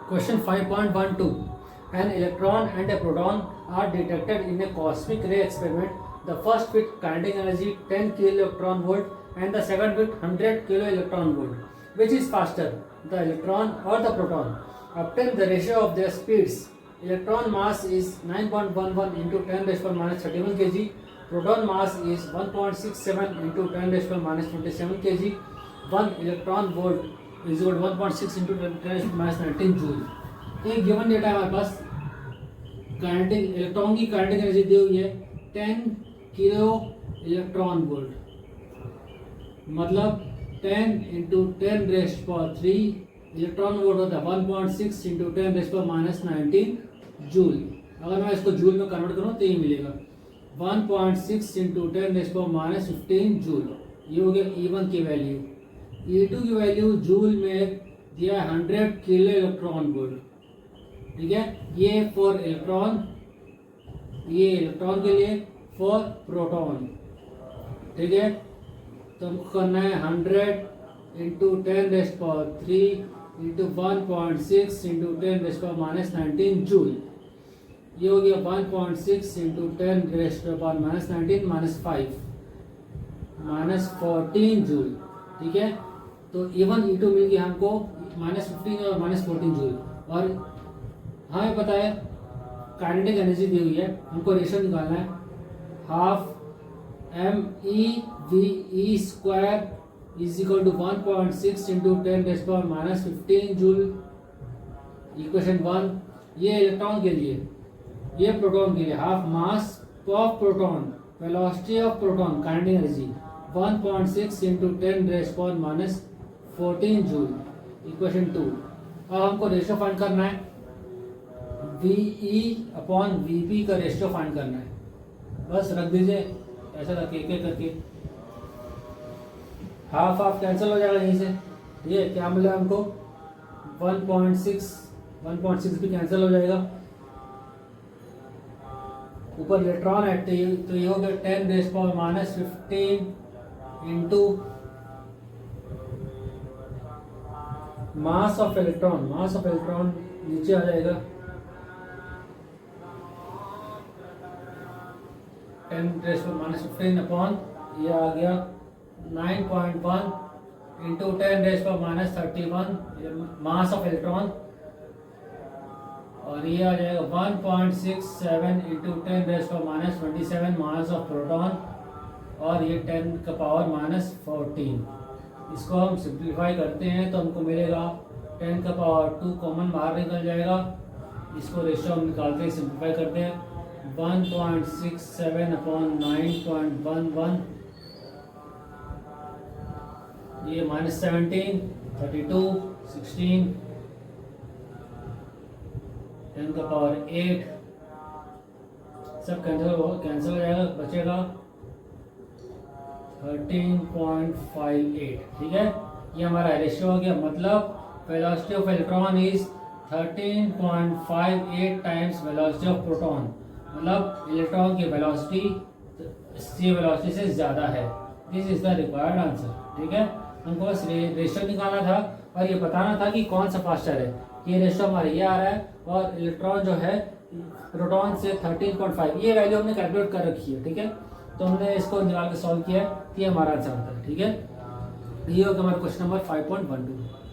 Question 5.12. An electron and a proton are detected in a cosmic ray experiment. The first with kinetic energy 10 kiloelectron volt and the second with 100 kiloelectron volt. Which is faster, the electron or the proton? Obtain the ratio of their speeds. Electron mass is 9.11 into 10 raised to minus 31 kg. Proton mass is 1.67 into 10 raised to minus 27 kg. 1 electron volt is equal to 1.6 into 10 raised to minus 19 joule. एक given data है हमारे पास, kinetic electron की kinetic energy दी हुई है 10 kilo electron volt, मतलब 10 into 10 rest पर 3 electron volt होता है 1.6 इंटू 10 रेस्ट पर माइनस 19 जूल. अगर मैं इसको जूल में कन्वर्ट करूँ तो ये मिलेगा 1.6 इंटू 10 रेस्ट पर माइनस 15 जूल. ये हो गया E1 की वैल्यू. E2 की वैल्यू जूल में दिया 100 किलो इलेक्ट्रॉन वोल्ट. ठीक है, ये फॉर इलेक्ट्रॉन, ये इलेक्ट्रॉन के लिए, फॉर प्रोटॉन. ठीक है, तो हमको करना है 100 into 10 rest power 3 into 1.6 into 10 rest power minus 19 joule. ये हो गया 1.6 into 10 rest power minus 19 minus 5 minus 14 joule. ठीक है, तो E1 E2 मिल गया हमको माइनस 15 और माइनस 14 जूल. और हमें पता है काइनेटिक एनर्जी दी हुई है, हमको रेशो निकालना है. Half MeV square is equal to 1.6 into 10 raise power minus 15 joule. Equation 1. ये इलेक्ट्रॉन के लिए, ये प्रोटॉन के लिए. Half mass of proton, velocity of proton, kinetic energy 1.6 into 10 raise power minus 14 joule. Equation 2. अब हमको रेशो फाइंड करना है, VE अपॉन VP का रेशियो फाइंड करना है. बस रख दीजिए ऐसा रखिए एक एक करके. हाफ हाफ कैंसिल हो जाएगा यहीं से. ये क्या मिला हमको 1.6 भी कैंसिल हो जाएगा. ऊपर इलेक्ट्रॉन है तो ये हो गया 10 raise power minus 15 into mass of electron. Mass of electron नीचे आ जाएगा 10 रेज़ पावर माइनस 15 अपॉन ये आ गया 9.1 into 10 raise power minus 31 mass of electron. और ये आ जाएगा 1.67 into 10 raise power minus 27 mass of proton. और ये 10 का पावर माइनस 14. इसको हम सिंप्लीफाई करते हैं तो हमको मिलेगा 10 का पावर 2 कॉमन बाहर निकल जाएगा. इसको रेशियो हम निकालते हैं, सिंप्लीफाई करते हैं. 1.67 अपॉन 9.11, ये माइनस 17, 32, 16, 10 का पावर 8. सब कैंसिल हो जाएगा, बचेगा 13.58. ठीक है, ये हमारा रेशियो हो गया. मतलब velocity of electron is 13.58 times velocity of proton. मतलब इलेक्ट्रॉन की वेलोसिटी इसकी वेलोसिटी से ज़्यादा है. This is the required answer. ठीक है, हमको बस रेशियो निकालना था और ये बताना था कि कौन सा फास्टर है. ये रेशियो हमारा ये आ रहा है और इलेक्ट्रॉन जो है प्रोटॉन से 13.5, ये वैल्यू हमने कैलकुलेट कर रखी है. ठीक है, तो हमने इसको निकाल के सॉल्व किया है, ये हमारा आंसर होता है. ठीक है, ये होगा हमारा क्वेश्चन नंबर 5.12.